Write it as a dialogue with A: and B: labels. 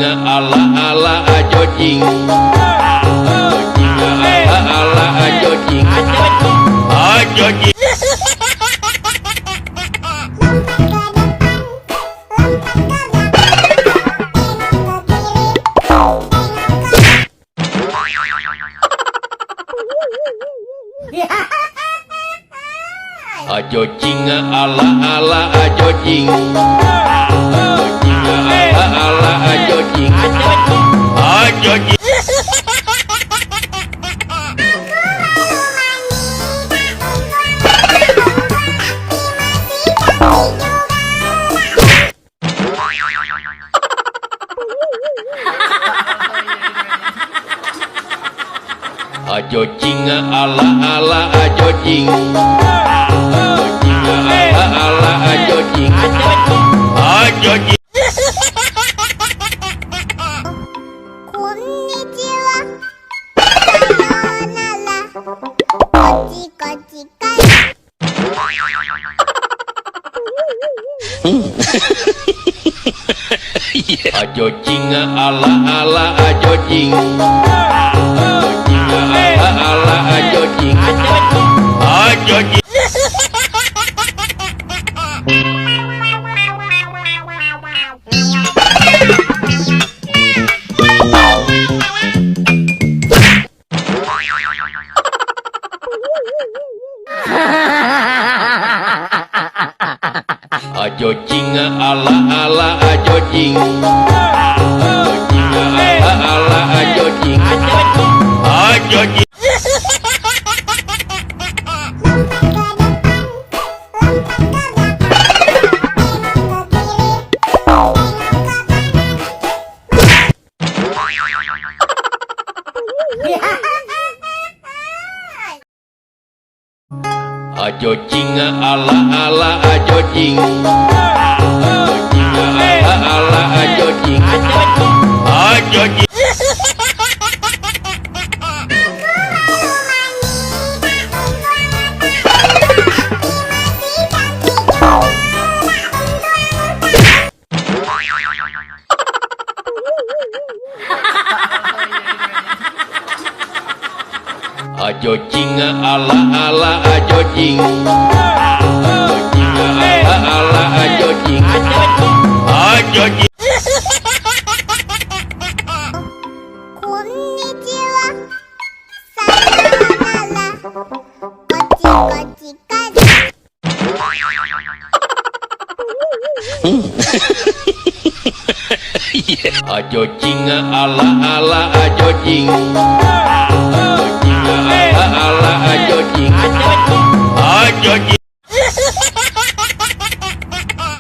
A: ala ala jojing. Ala ala jojing. Jojing. Jojing ala ala jojing. Ala ala jojing. Jojing. Jojing ala ala jojing. Ala ala jojing. Jojing.
B: Konnichiwa. Sayonara. Kochi-kochi-kai.
A: Jojing ala ala jojing. Ala ala jojing. Jojing. Jojing ala ala jojing. Ala ala jojing. Jojing. Jojing ala ala jojing. Ala ala jojing. Jojing. Jojing ala ala jojing. Ala ala jojing. Jojing.
B: Konnichiwa. Sayonara. Kochi-kochi-kai.
A: Jojing ala ala jojing.